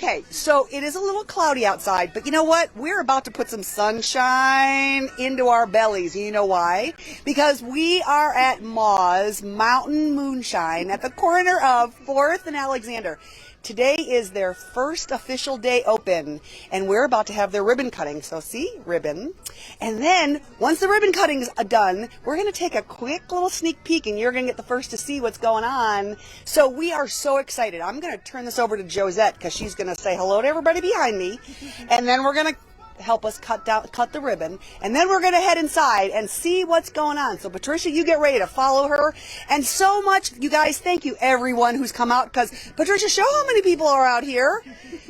Okay, so it is a little cloudy outside, but you know what? We're about to put some sunshine into our bellies. You know why? Because we are at Ma's Mountain Moonshine at the corner of 4th and Alexander. Today is their first official day open, and we're about to have their ribbon cutting. So see, ribbon. And then, once the ribbon cutting's done, we're going to take a quick little sneak peek, and you're going to get the first to see what's going on. So we are so excited. I'm going to turn this over to Josette, because she's going to say hello to everybody behind me, and then we're going to help us cut the ribbon, and then we're going to head inside and see what's going on. So Patricia, you get ready to follow her. And so much, you guys, thank you everyone who's come out, because Patricia, show how many people are out here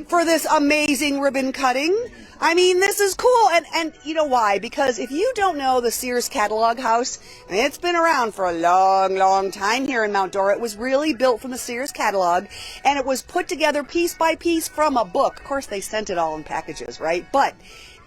for this amazing ribbon cutting. I mean, this is cool, and you know why? Because if you don't know the Sears Catalog House, I mean, it's been around for a long, long time here in Mount Dora. It was really built from the Sears Catalog, and it was put together piece by piece from a book. Of course, they sent it all in packages, right? But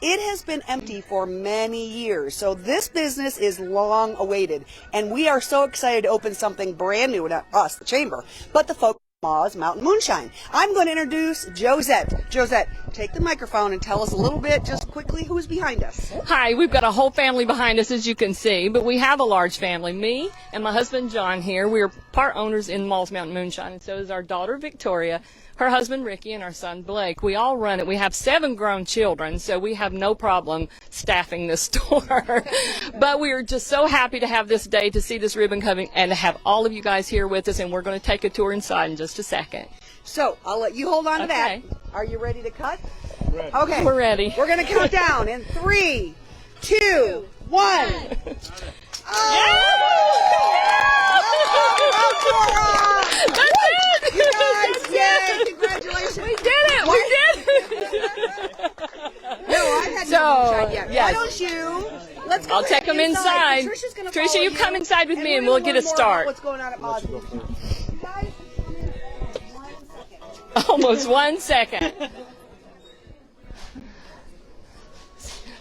it has been empty for many years, so this business is long awaited, and we are so excited to open something brand new, not us, the Chamber, but the folks at Ma's Mountain Moonshine. I'm going to introduce Josette. Josette, take the microphone and tell us a little bit, just quickly, who's behind us. Hi, we've got a whole family behind us, as you can see, but we have a large family. Me and my husband, John, here. We are part owners in Ma's Mountain Moonshine, and so is our daughter, Victoria, her husband, Ricky, and our son, Blake. We all run it. We have 7 grown children, so we have no problem staffing this store. But we are just so happy to have this day to see this ribbon cutting and to have all of you guys here with us, and we're going to take a tour inside in just a second. So I'll let you hold on to that. Okay. Are you ready to cut? Ready. Okay. We're ready. We're going to count down in 3, 2, 1. You guys, yay! Congratulations! We did it! We did it! No, I had no moonshine yet. yes. Why don't you? Let's go. I'll take them inside. Patricia's gonna Tricia, follow you come inside with me and we're we'll gonna get a learn more start. about what's going on at Ma's? You guys, come in 1 second. Almost 1 second.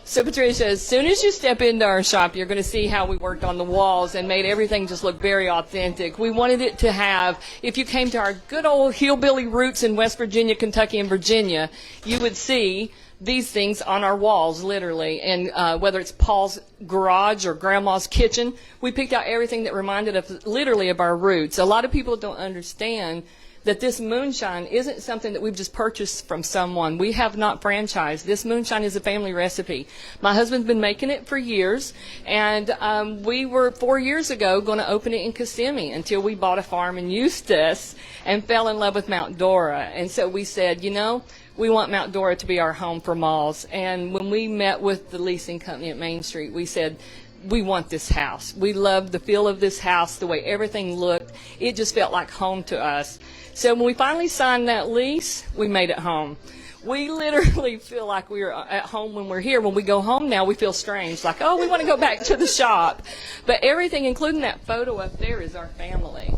So, Patricia, as soon as you step into our shop, you're going to see how we worked on the walls and made everything just look very authentic. We wanted it to have, if you came to our good old hillbilly roots in West Virginia, Kentucky, and Virginia, you would see these things on our walls, literally. And whether it's Paul's garage or Grandma's kitchen, we picked out everything that reminded us literally of our roots. A lot of people don't understand that this moonshine isn't something that we've just purchased from someone. We have not franchised. This moonshine is a family recipe. My husband's been making it for years, and we were 4 years ago going to open it in Kissimmee until we bought a farm in Eustis and fell in love with Mount Dora. And so we said, you know, we want Mount Dora to be our home for malls. And when we met with the leasing company at Main Street, we said, we want this house. We loved the feel of this house, the way everything looked. It just felt like home to us. So when we finally signed that lease, we made it home. We literally feel like we're at home when we're here. When we go home now, we feel strange, like, oh, we want to go back to the shop. But everything, including that photo up there, is our family.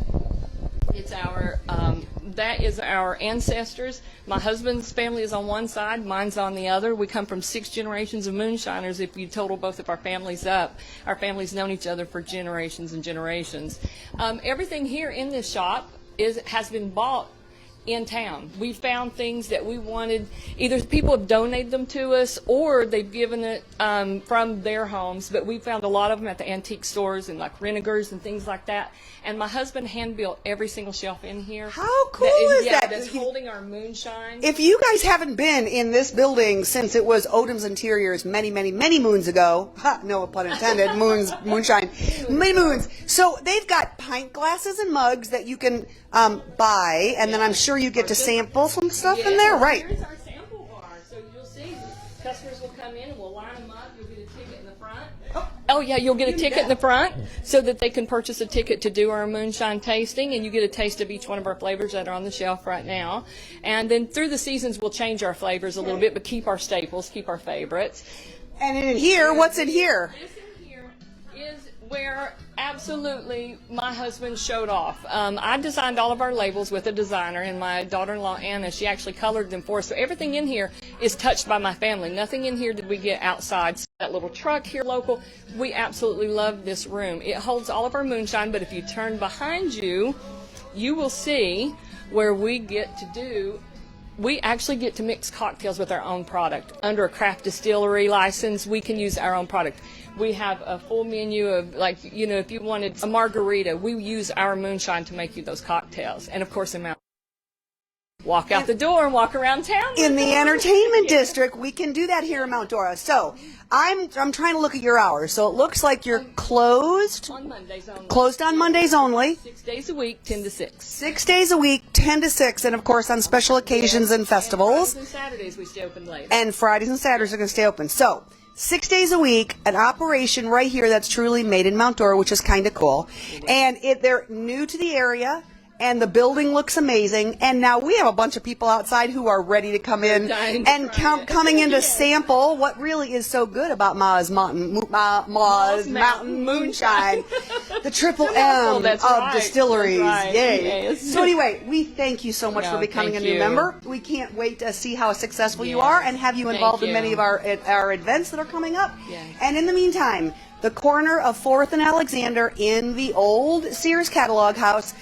It's our, that is our ancestors. My husband's family is on one side, mine's on the other. We come from 6 generations of moonshiners. If you total both of our families up, our family's known each other for generations and generations. Everything here in this shop has been bought in town. We found things that we wanted. Either people have donated them to us or they've given it from their homes, but we found a lot of them at the antique stores and like Renegers and things like that. And my husband hand-built every single shelf in here. How cool is that? That's holding our moonshine. If you guys haven't been in this building since it was Odom's Interiors many, many, many moons ago, no pun intended, moonshine, many moons. So they've got pint glasses and mugs that you can buy, and then I'm sure you get to sample some stuff in there, right? Here's our sample bar. So you'll see customers will come in and we'll line them up. You'll get a ticket in the front. Oh yeah, you'll get a ticket in the front so that they can purchase a ticket to do our moonshine tasting, and you get a taste of each one of our flavors that are on the shelf right now. And then through the seasons, we'll change our flavors a little bit, but keep our staples, keep our favorites. And in here, what's in here? This in here is where absolutely my husband showed off. I designed all of our labels with a designer, and my daughter-in-law Anna, she actually colored them for us. So everything in here is touched by my family. Nothing in here did we get outside. So that little truck here local, we absolutely love this room. It holds all of our moonshine, but if you turn behind you, you will see where we get to do we actually get to mix cocktails with our own product. Under a craft distillery license, we can use our own product. We have a full menu of, like, you know, if you wanted a margarita, we use our moonshine to make you those cocktails. And of course, in Mount, walk out the door and walk around town. In the entertainment district, we can do that here in Mount Dora. So I'm trying to look at your hours. So it looks like you're closed. On Mondays only. Closed on Mondays only. 6 days a week, 10 to 6. 6 days a week, 10 to 6, and of course on special occasions and festivals. And Fridays and Saturdays we stay open late. And Fridays and Saturdays are going to stay open. So 6 days a week, an operation right here that's truly made in Mount Dora, which is kind of cool. And they're new to the area. And the building looks amazing. And now we have a bunch of people outside who are ready to come in and coming in to sample what really is so good about Ma's Mountain Moonshine, the triple M of distilleries. Yay! Yes. So anyway, we thank you so much for becoming a new member. We can't wait to see how successful you are and have you involved in many of our events that are coming up. Yes. And in the meantime, the corner of 4th and Alexander in the old Sears catalog house,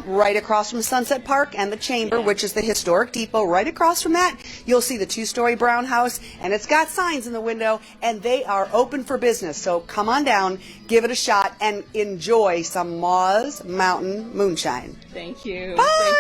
right across from Sunset Park and the Chamber, which is the historic depot. Right across from that, you'll see the 2-story brown house, and it's got signs in the window, and they are open for business. So come on down, give it a shot, and enjoy some Ma's Mountain Moonshine. Thank you. Bye.